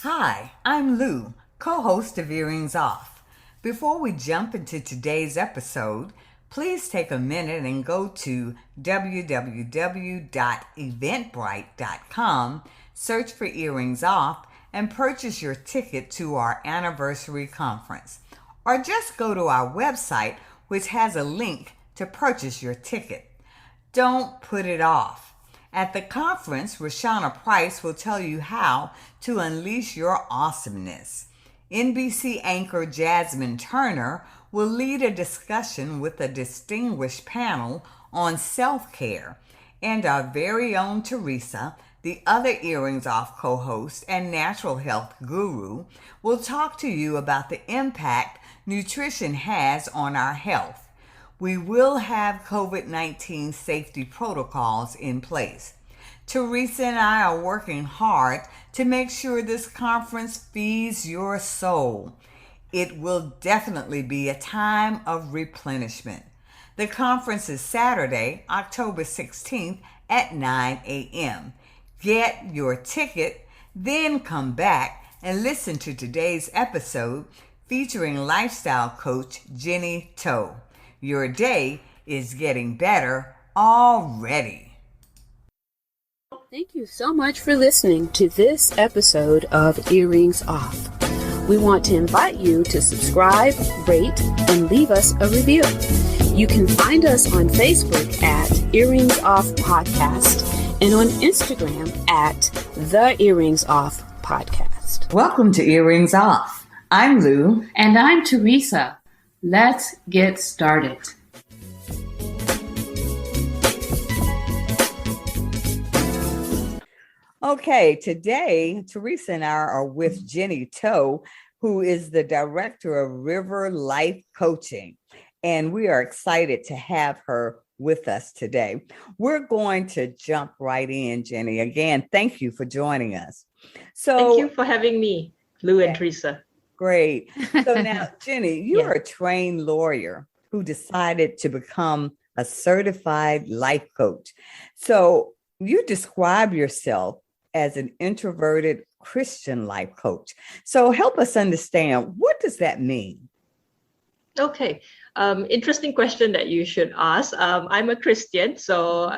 Hi, I'm Lou, co host of Earrings Off. Before we jump into today's episode, please take a minute and go to www.eventbrite.com, search for Earrings Off, and purchase your ticket to our anniversary conference. Or just go to our website, which has a link to purchase your ticket. Don't put it off. At the conference, Rashana Price will tell you how to unleash your awesomeness. NBC anchor Jasmine Turner will lead a discussion with a distinguished panel on self-care. And our very own Teresa, the other Earrings Off co-host and natural health guru, will talk to you about the impact nutrition has on our health. We will have COVID-19 safety protocols in place. Teresa and I are working hard to make sure this conference feeds your soul. It will definitely be a time of replenishment. The conference is Saturday, October 16th at 9 a.m. Get your ticket, then come back and listen to today's episode featuring lifestyle coach Jenny Toe. Your day is getting better already. Thank you so much for listening to this episode of Earrings Off. We want to invite you to subscribe, rate, and leave us a review. You can find us on Facebook at Earrings Off Podcast and on Instagram at The Earrings Off Podcast. Welcome to Earrings Off. I'm Lou. And I'm Teresa. Let's get started. Okay, today Teresa and I are with Jenny Toe, who is the director of River Life Coaching, and we are excited to have her with us today. We're going to jump right in, Jenny. Again, thank you for joining us. Thank you for having me, Lou and Teresa. Great. So now, Jenny, you're a trained lawyer who decided to become a certified life coach. So you describe yourself as an introverted Christian life coach. So help us understand, what does that mean? Okay. Interesting question that you should ask. I'm a Christian, so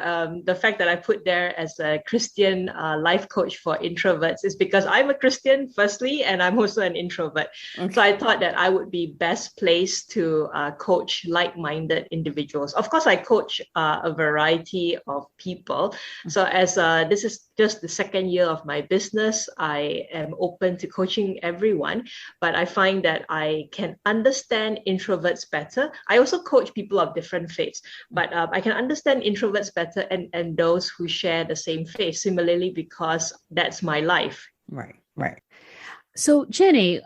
the fact that I put there as a Christian life coach for introverts is because I'm a Christian, firstly, and I'm also an introvert. Okay. So I thought that I would be best placed to coach like-minded individuals. Of course, I coach a variety of people. So as this is just the second year of my business, I am open to coaching everyone, but I find that I can understand introverts better. I also coach people of different faiths, but I can understand introverts better and those who share the same faith, similarly, because that's my life. Right. So, Jenny,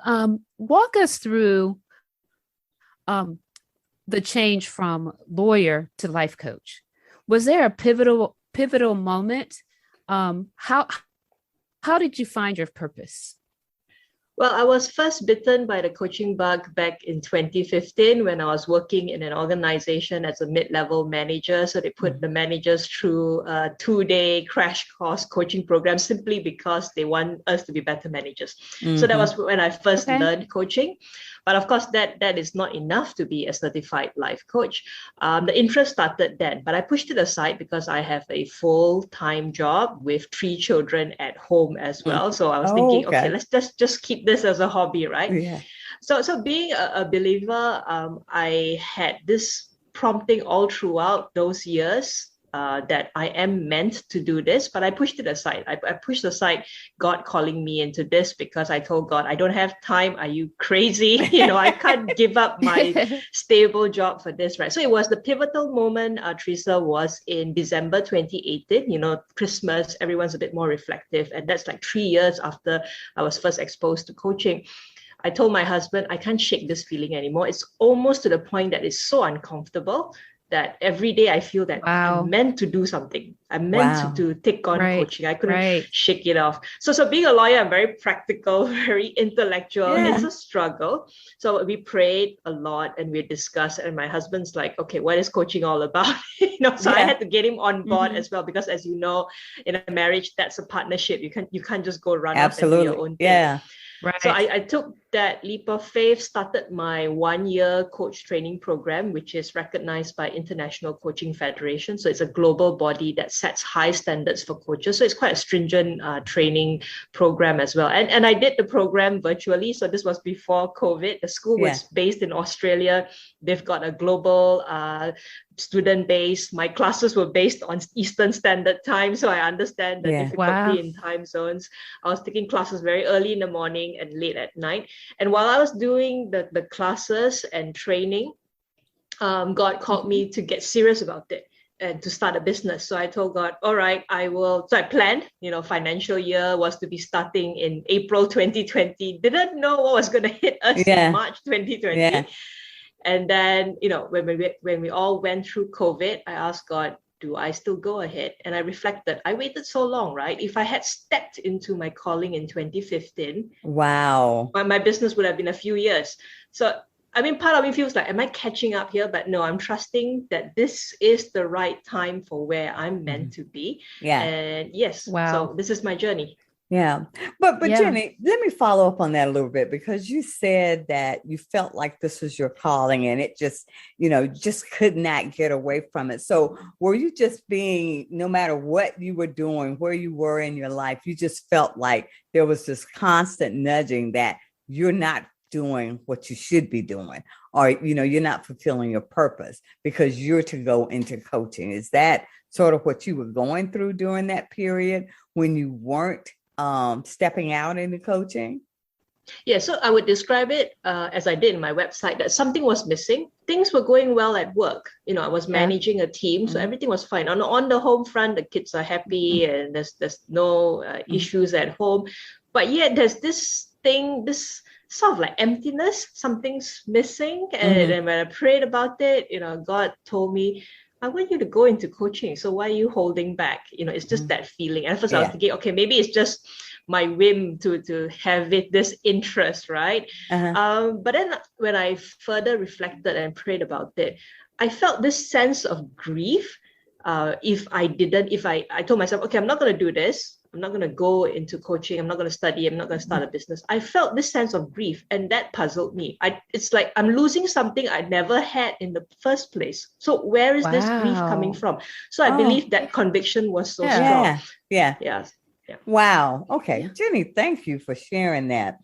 walk us through the change from lawyer to life coach. Was there a pivotal moment? How did you find your purpose? Well, I was first bitten by the coaching bug back in 2015 when I was working in an organization as a mid-level manager. So they put the managers through a 2-day crash course coaching program simply because they want us to be better managers. Mm-hmm. So that was when I first learned coaching. But of course, that is not enough to be a certified life coach. The interest started then, but I pushed it aside because I have a full-time job with 3 children at home as well. So I was thinking, okay, let's just keep this as a hobby, right? Yeah. So being a believer, I had this prompting all throughout those years that I am meant to do this, but I pushed it aside. I pushed aside God calling me into this because I told God, I don't have time. Are you crazy? I can't give up my stable job for this, right? So it was the pivotal moment, Teresa, was in December 2018. Christmas, everyone's a bit more reflective. And that's like 3 years after I was first exposed to coaching. I told my husband, I can't shake this feeling anymore. It's almost to the point that it's so uncomfortable that every day I feel that I'm meant to do something. I'm meant to take on coaching. I couldn't shake it off. So being a lawyer, I'm very practical, very intellectual. Yeah. It's a struggle. So we prayed a lot and we discussed, and my husband's like, okay, what is coaching all about? So I had to get him on board as well, because as you know, in a marriage, that's a partnership. You can't just go run off and do your own thing. Yeah. Right. So I took that leap of faith, started my 1-year coach training program, which is recognized by International Coaching Federation. So it's a global body that sets high standards for coaches. So it's quite a stringent training program as well. And I did the program virtually. So this was before COVID. The school was based in Australia. They've got a global student base. My classes were based on Eastern Standard Time, so I understand the difficulty in time zones. I was taking classes very early in the morning and late at night. And while I was doing the classes and training, God called me to get serious about it and to start a business. So I told God, all right, I will. So I planned, financial year was to be starting in April 2020. Didn't know what was going to hit us in March 2020. Yeah. And then, when we all went through COVID, I asked God, do I still go ahead? And I reflected, I waited so long, right? If I had stepped into my calling in 2015, my business would have been a few years. So, part of me feels like, am I catching up here? But no, I'm trusting that this is the right time for where I'm meant to be. Yeah. And yes, so this is my journey. Yeah. But Jenny, let me follow up on that a little bit, because you said that you felt like this was your calling and it just, just could not get away from it. So were you just being, no matter what you were doing, where you were in your life, you just felt like there was this constant nudging that you're not doing what you should be doing, or, you're not fulfilling your purpose because you're to go into coaching? Is that sort of what you were going through during that period when you weren't stepping out into coaching? Yeah, so I would describe it as I did in my website, that something was missing. Things were going well at work. I was managing a team, so everything was fine. On the home front, the kids are happy and there's no issues at home. But yet there's this thing, this sort of like emptiness, something's missing. And when I prayed about it, God told me, I want you to go into coaching. So why are you holding back? It's just that feeling. And at first I was thinking, okay, maybe it's just my whim to have this interest, right? But then when I further reflected and prayed about it, I felt this sense of grief. I told myself, okay, I'm not going to do this. I'm not going to go into coaching. I'm not going to study. I'm not going to start a business. I felt this sense of grief, and that puzzled me. It's like I'm losing something I never had in the first place. So where is this grief coming from? So I believe that conviction was so strong. Yeah. Wow. Okay. Jenny, thank you for sharing that.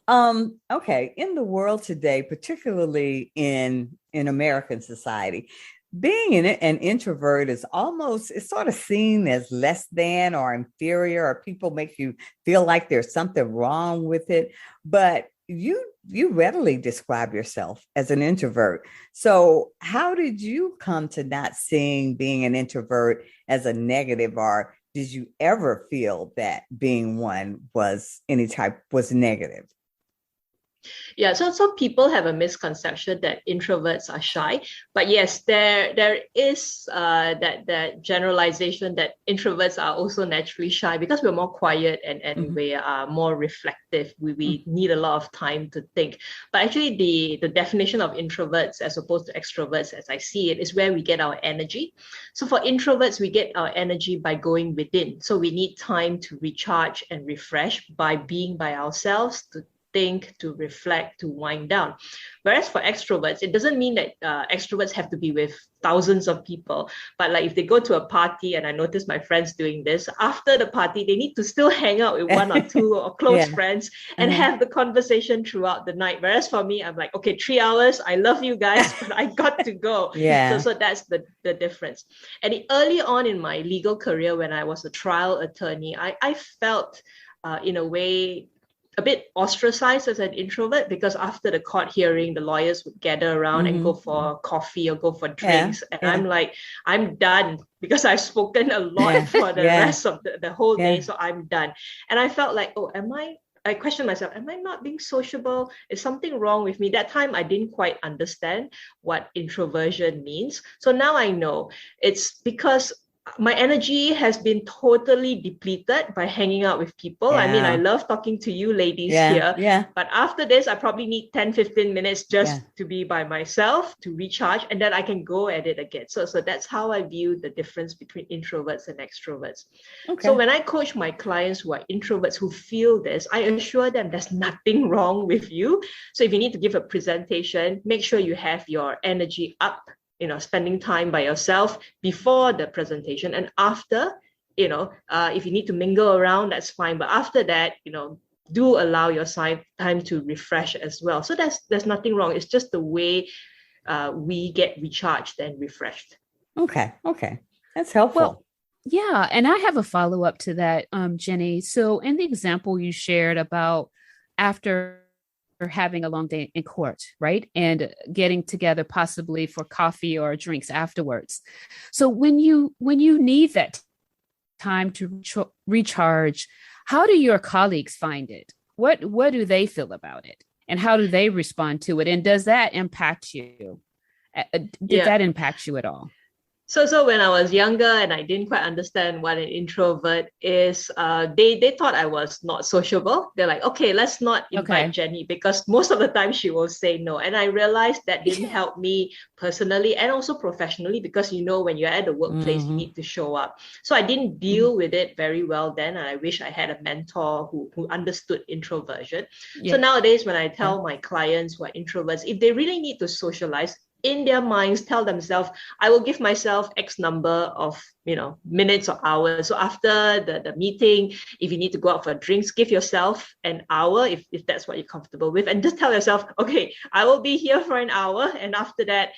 Okay. In the world today, particularly in American society, being an introvert is it's sort of seen as less than or inferior, or people make you feel like there's something wrong with it. But you readily describe yourself as an introvert. So how did you come to not seeing being an introvert as a negative, or did you ever feel that being one was negative? Yeah, so people have a misconception that introverts are shy, but yes, there is that generalization that introverts are also naturally shy because we're more quiet and we are more reflective. We need a lot of time to think. But actually, the definition of introverts as opposed to extroverts, as I see it, is where we get our energy. So for introverts, we get our energy by going within. So we need time to recharge and refresh by being by ourselves, to think, to reflect, to wind down. Whereas for extroverts, it doesn't mean that extroverts have to be with thousands of people. But like if they go to a party, and I notice my friends doing this, after the party, they need to still hang out with one or two or close friends and have the conversation throughout the night. Whereas for me, I'm like, okay, 3 hours, I love you guys, but I got to go. So that's the difference. And early on in my legal career, when I was a trial attorney, I felt in a way a bit ostracized as an introvert, because after the court hearing, the lawyers would gather around and go for coffee or go for drinks. I'm like, I'm done, because I've spoken a lot for the rest of the whole day. So I'm done. And I felt like, oh, am I I questioned myself, am I not being sociable? Is something wrong with me? That time I didn't quite understand what introversion means. So now I know it's because my energy has been totally depleted by hanging out with people. I mean, I love talking to you ladies here, but after this, I probably need 10, 15 minutes just to be by myself, to recharge, and then I can go at it again. So that's how I view the difference between introverts and extroverts. Okay. So when I coach my clients who are introverts who feel this, I assure them there's nothing wrong with you. So if you need to give a presentation, make sure you have your energy up, spending time by yourself before the presentation, and after, if you need to mingle around, that's fine. But after that, do allow your time to refresh as well. So there's nothing wrong. It's just the way we get recharged and refreshed. Okay. That's helpful. Well, yeah. And I have a follow-up to that, Jenny. So in the example you shared about after having a long day in court, right? And getting together possibly for coffee or drinks afterwards. So when you need that time to recharge, how do your colleagues find it? What do they feel about it? And how do they respond to it? And does that impact you? Did that impact you at all? So when I was younger and I didn't quite understand what an introvert is, they thought I was not sociable. They're like, okay, let's not invite Jenny, because most of the time she will say no. And I realized that didn't help me personally and also professionally, because when you're at the workplace, you need to show up. So I didn't deal with it very well then. And I wish I had a mentor who understood introversion. So nowadays, when I tell my clients who are introverts, if they really need to socialize, in their minds, tell themselves, I will give myself X number of, minutes or hours. So after the meeting, if you need to go out for drinks, give yourself an hour if that's what you're comfortable with. And just tell yourself, okay, I will be here for an hour. And after that,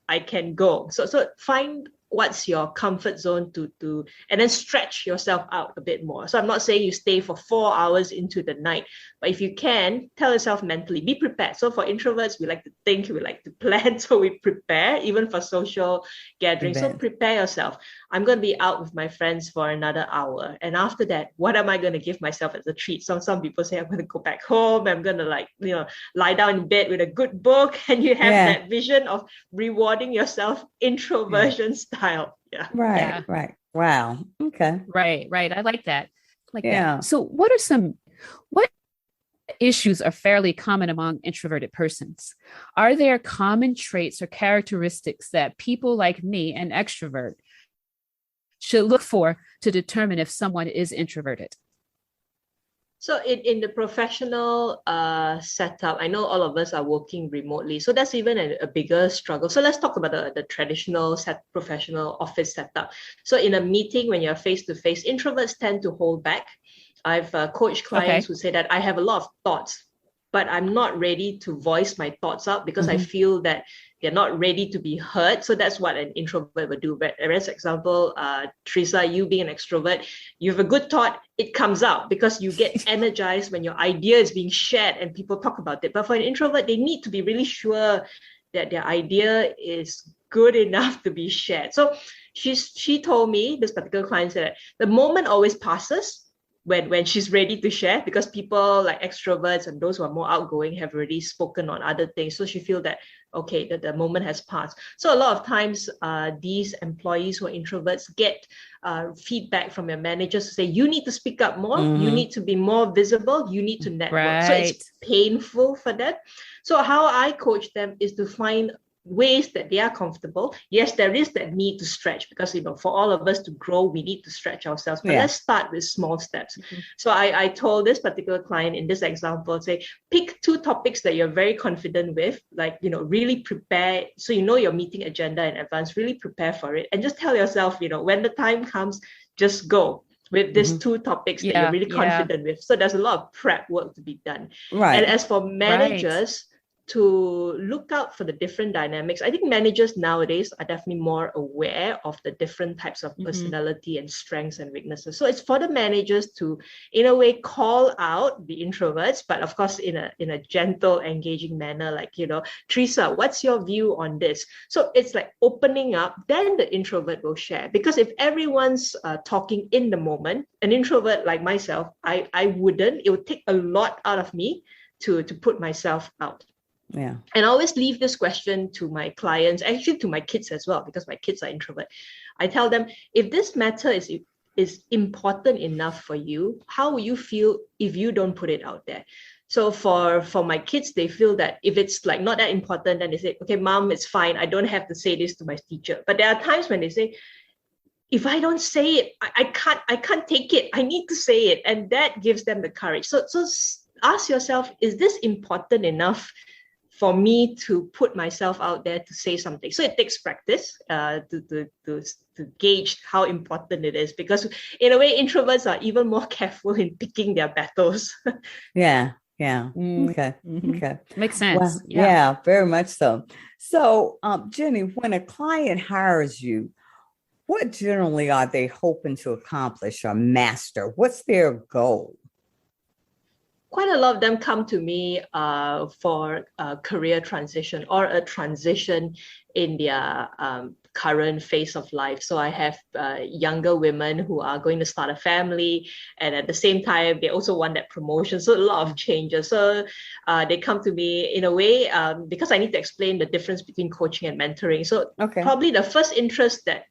I can go. So find what's your comfort zone to and then stretch yourself out a bit more. So I'm not saying you stay for 4 hours into the night, but if you can, tell yourself mentally, be prepared. So for introverts, we like to think, we like to plan, so we prepare even for social gatherings. So prepare yourself. I'm going to be out with my friends for another hour, and after that, what am I going to give myself as a treat? Some people say I'm going to go back home, I'm going to lie down in bed with a good book, and you have that vision of rewarding yourself introversion style. Right. Wow. Okay. Right. I like that. That. So what issues are fairly common among introverted persons? Are there common traits or characteristics that people like me, an extrovert, should look for to determine if someone is introverted? So in the professional setup, I know all of us are working remotely. So that's even a bigger struggle. So let's talk about the traditional professional office setup. So in a meeting, when you're face-to-face, introverts tend to hold back. I've coached clients who say that I have a lot of thoughts, but I'm not ready to voice my thoughts out because I feel that they're not ready to be heard. So that's what an introvert would do. Whereas, example, Teresa, you being an extrovert, you have a good thought, it comes out because you get energized when your idea is being shared and people talk about it. But for an introvert, they need to be really sure that their idea is good enough to be shared. So she told me, this particular client said that the moment always passes when she's ready to share, because people like extroverts and those who are more outgoing have already spoken on other things. So she feels that, okay, that the moment has passed. So a lot of times, these employees who are introverts get feedback from their managers to say, you need to speak up more, you need to be more visible, you need to network. So it's painful for them. So how I coach them is to find ways that they are comfortable. Yes, there is that need to stretch, because for all of us to grow, we need to stretch ourselves. But let's start with small steps. So I told this particular client in this example, say, pick 2 topics that you're very confident with, really prepare. So your meeting agenda in advance, really prepare for it, and just tell yourself, when the time comes, just go with these 2 topics that you're really confident with. So there's a lot of prep work to be done. Right. And as for managers, to look out for the different dynamics. I think managers nowadays are definitely more aware of the different types of personality and strengths and weaknesses. So it's for the managers to, in a way, call out the introverts, but of course in a gentle, engaging manner, like, Teresa, what's your view on this? So it's like opening up, then the introvert will share. Because if everyone's talking in the moment, an introvert like myself, I wouldn't. It would take a lot out of me to put myself out. Yeah. And I always leave this question to my clients, actually to my kids as well, because my kids are introvert. I tell them, if this matter is important enough for you, how will you feel if you don't put it out there? So for my kids, they feel that if it's like not that important, then they say, okay, mom, it's fine. I don't have to say this to my teacher. But there are times when they say, if I don't say it, I can't take it. I need to say it. And that gives them the courage. So ask yourself, is this important enough for me to put myself out there to say something? So it takes practice to gauge how important it is, because in a way, introverts are even more careful in picking their battles. Yeah. Okay. Okay. Makes sense. Well, yeah, very much so. So, Jenny, when a client hires you, what generally are they hoping to accomplish or master? What's their goal? Quite a lot of them come to me for a career transition or a transition in their current phase of life. So I have younger women who are going to start a family, and at the same time, they also want that promotion. So a lot of changes. So they come to me in a way because I need to explain the difference between coaching and mentoring. So probably the first interest that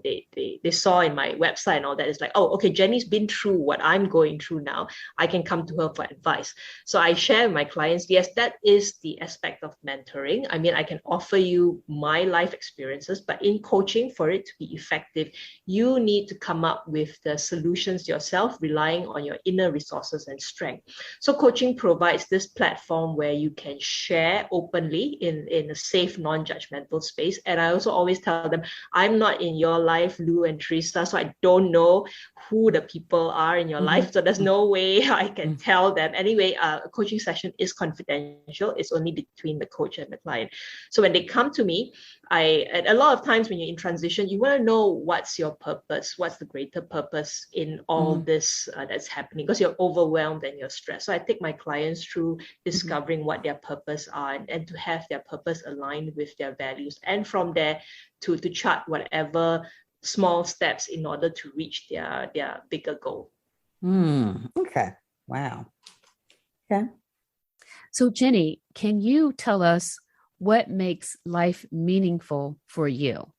they saw in my website and all that is like, oh, okay, Jenny's been through what I'm going through now. I can come to her for advice. So I share with my clients, yes, that is the aspect of mentoring. I mean, I can offer you my life experiences, but in coaching, for it to be effective, you need to come up with the solutions yourself, relying on your inner resources and strength. So coaching provides this platform where you can share openly in a safe, non-judgmental space. And I also always tell them, I'm not in your life, Lou and Teresa, so I don't know who the people are in your life. So there's no way I can tell them. Anyway, a coaching session is confidential. It's only between the coach and the client. So when they come to me, a lot of times when you're in transition, you want to know what's your purpose, what's the greater purpose in all this that's happening, because you're overwhelmed and you're stressed. So I take my clients through discovering what their purpose are, and to have their purpose aligned with their values, and from there to chart whatever small steps in order to reach their bigger goal. Okay. Wow. Okay. So Jenny, can you tell us what makes life meaningful for you?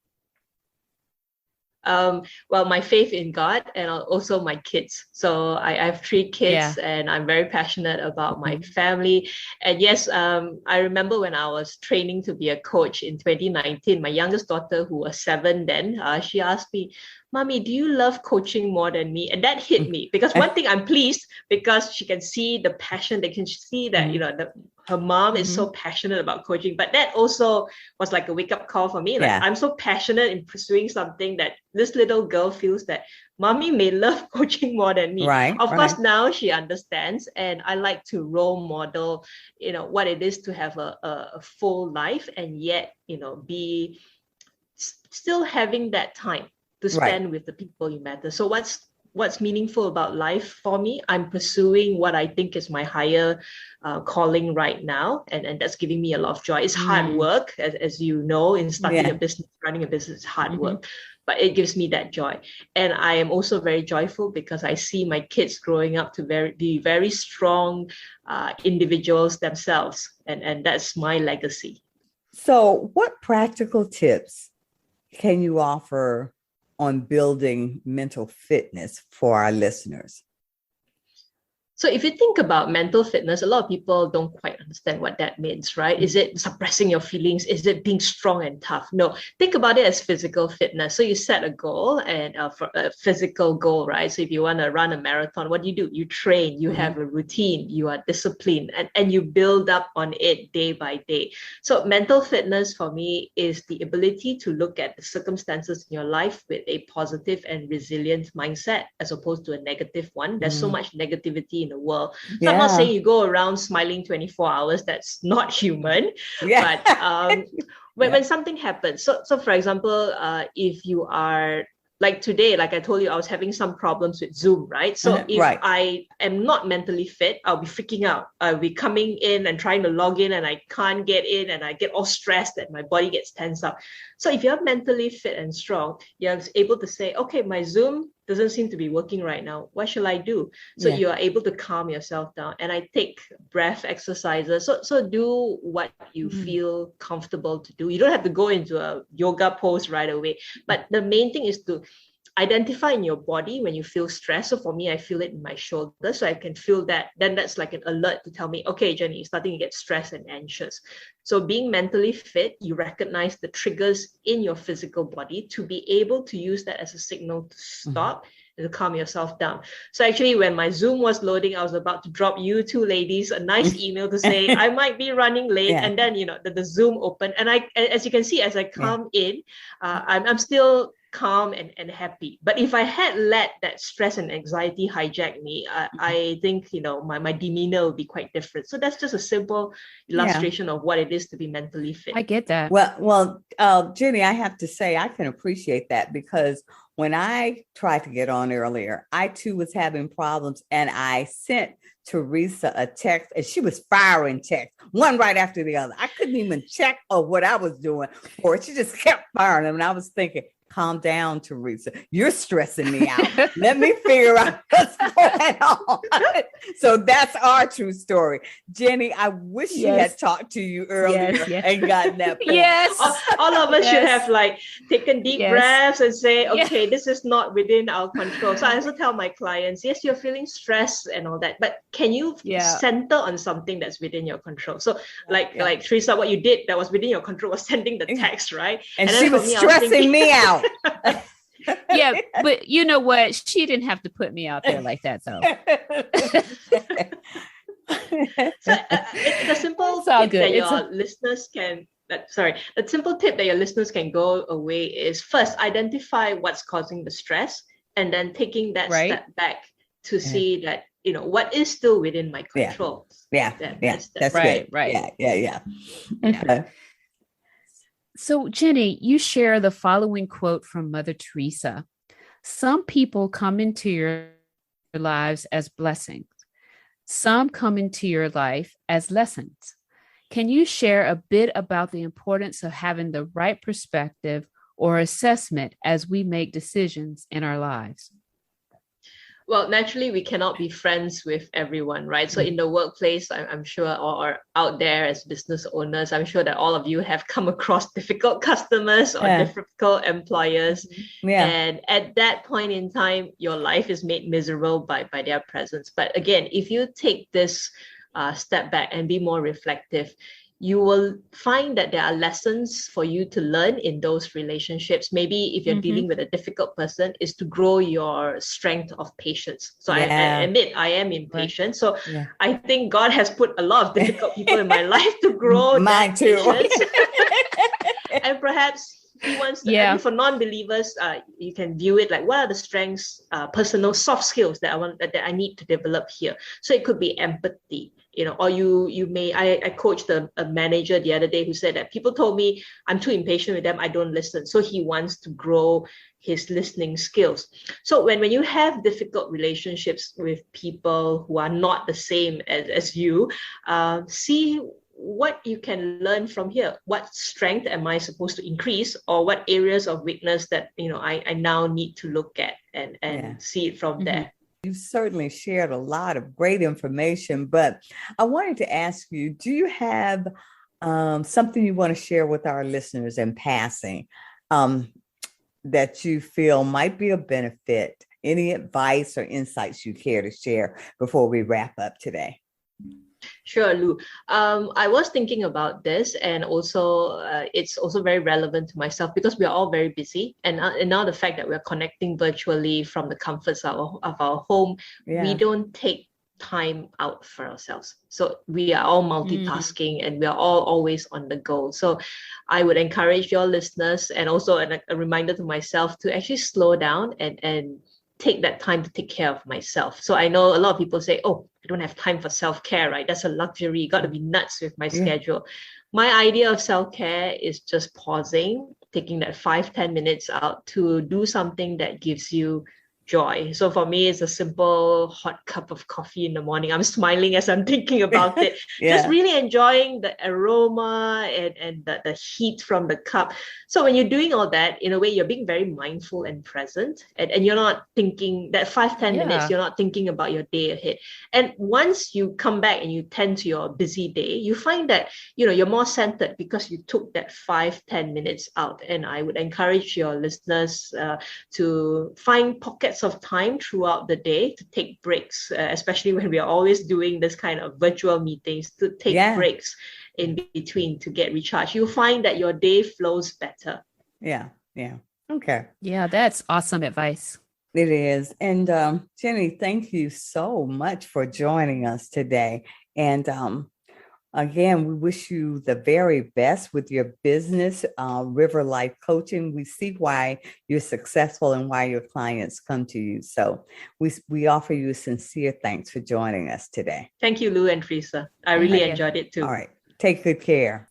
Well, my faith in God, and also my kids. So I have 3 kids, and I'm very passionate about my family. And yes, I remember when I was training to be a coach in 2019, my youngest daughter, who was 7 then, she asked me, Mommy, do you love coaching more than me? And that hit me, because one thing, I'm pleased because she can see the passion. They can see that, her mom is so passionate about coaching. But that also was like a wake-up call for me. Like, I'm so passionate in pursuing something that this little girl feels that Mommy may love coaching more than me. Of course, now she understands, and I like to role model, what it is to have a full life, and yet, be still having that time to spend with the people you matter. So what's meaningful about life for me? I'm pursuing what I think is my higher calling right now, and that's giving me a lot of joy. It's hard work, as you know, in starting a business, running a business, hard work, but it gives me that joy. And I am also very joyful because I see my kids growing up to be very strong individuals themselves, and that's my legacy. So what practical tips can you offer on building mental fitness for our listeners? So if you think about mental fitness, a lot of people don't quite understand what that means, right? Is it suppressing your feelings? Is it being strong and tough? No, think about it as physical fitness. So you set a goal, and for a physical goal, right? So if you want to run a marathon, what do? You train, you have a routine, you are disciplined, and you build up on it day by day. So mental fitness for me is the ability to look at the circumstances in your life with a positive and resilient mindset, as opposed to a negative one. There's so much negativity in the world. So I'm not saying you go around smiling 24 hours. That's not human. But when something happens, so for example, if you are like today, like I told you, I was having some problems with Zoom, right? So if I am not mentally fit, I'll be freaking out. I'll be coming in and trying to log in and I can't get in and I get all stressed and my body gets tense up. So if you're mentally fit and strong, you're able to say, okay, my Zoom doesn't seem to be working right now. What shall I do? So you are able to calm yourself down. And I take breath exercises. So do what you feel comfortable to do. You don't have to go into a yoga pose right away. But the main thing is to identify in your body when you feel stress. So for me, I feel it in my shoulder. So I can feel that. Then that's like an alert to tell me, okay, Jenny, you're starting to get stressed and anxious. So being mentally fit, you recognize the triggers in your physical body to be able to use that as a signal to stop and to calm yourself down. So actually, when my Zoom was loading, I was about to drop you two ladies a nice email to say, I might be running late. And then, the Zoom opened. And as you can see, as I come in, I'm still calm and happy. But if I had let that stress and anxiety hijack me, I think my demeanor would be quite different. So that's just a simple illustration of what it is to be mentally fit. I get that. Well, Jenny, I have to say I can appreciate that, because when I tried to get on earlier, I too was having problems, and I sent Teresa a text, and she was firing texts, one right after the other. I couldn't even check what I was doing, or she just kept firing them, and I was thinking, calm down, Teresa. You're stressing me out. Let me figure out what's going on. So that's our true story. Jenny, I wish she had talked to you earlier and gotten that point. All of us should have taken deep breaths and say, okay, this is not within our control. So I also tell my clients, yes, you're feeling stressed and all that, but can you center on something that's within your control? So like Teresa, what you did that was within your control was sending the text, right? And she was stressing me out. But you know what? She didn't have to put me out there like that, though. So the simple tip that your listeners can. The simple tip that your listeners can go away is first identify what's causing the stress, and then taking that step back to see that what is still within my control. That's right. Good. Right. Yeah. Okay. So, Jenny, you share the following quote from Mother Teresa. Some people come into your lives as blessings. Some come into your life as lessons. Can you share a bit about the importance of having the right perspective or assessment as we make decisions in our lives? Well, naturally, we cannot be friends with everyone, right? So in the workplace, I'm sure, or out there as business owners, I'm sure that all of you have come across difficult customers or difficult employers. And at that point in time, your life is made miserable by their presence. But again, if you take this step back and be more reflective, you will find that there are lessons for you to learn in those relationships. Maybe if you're dealing with a difficult person, is to grow your strength of patience. So I admit I am impatient. So I think God has put a lot of difficult people in my life to grow mine too. And perhaps he wants to, I mean, for non-believers, you can view it like, what are the strengths, personal soft skills that I need to develop here? So it could be empathy, or you may, I coached a manager the other day who said that people told me I'm too impatient with them, I don't listen. So he wants to grow his listening skills. So when you have difficult relationships with people who are not the same as you, see what you can learn from here. What strength am I supposed to increase, or what areas of weakness that I now need to look at and see it from there. You've certainly shared a lot of great information, but I wanted to ask you, do you have something you want to share with our listeners in passing that you feel might be a benefit? Any advice or insights you care to share before we wrap up today? Sure, Lou. I was thinking about this, and also it's also very relevant to myself because we are all very busy. And now the fact that we're connecting virtually from the comforts of our home, we don't take time out for ourselves. So we are all multitasking and we are all always on the go. So I would encourage your listeners, and also a reminder to myself, to actually slow down and take that time to take care of myself. So I know a lot of people say, oh, I don't have time for self-care, right? That's a luxury. You got to be nuts with my schedule. My idea of self-care is just pausing, taking that 5-10 minutes out to do something that gives you joy. So for me, it's a simple hot cup of coffee in the morning. I'm smiling as I'm thinking about it. Just really enjoying the aroma and the heat from the cup. So when you're doing all that, in a way, you're being very mindful and present. And you're not thinking that 5-10 minutes, you're not thinking about your day ahead. And once you come back and you tend to your busy day, you find that, you're more centered because you took that 5-10 minutes out. And I would encourage your listeners to find pockets of time throughout the day to take breaks, especially when we are always doing this kind of virtual meetings, to take breaks in between to get recharged. You'll find that your day flows better. Yeah. Okay. Yeah, that's awesome advice. It is. And Jenny, thank you so much for joining us today. And again, we wish you the very best with your business, River Life Coaching. We see why you're successful and why your clients come to you. So we offer you a sincere thanks for joining us today. Thank you, Lou and Teresa. I really enjoyed it too. All right. Take good care.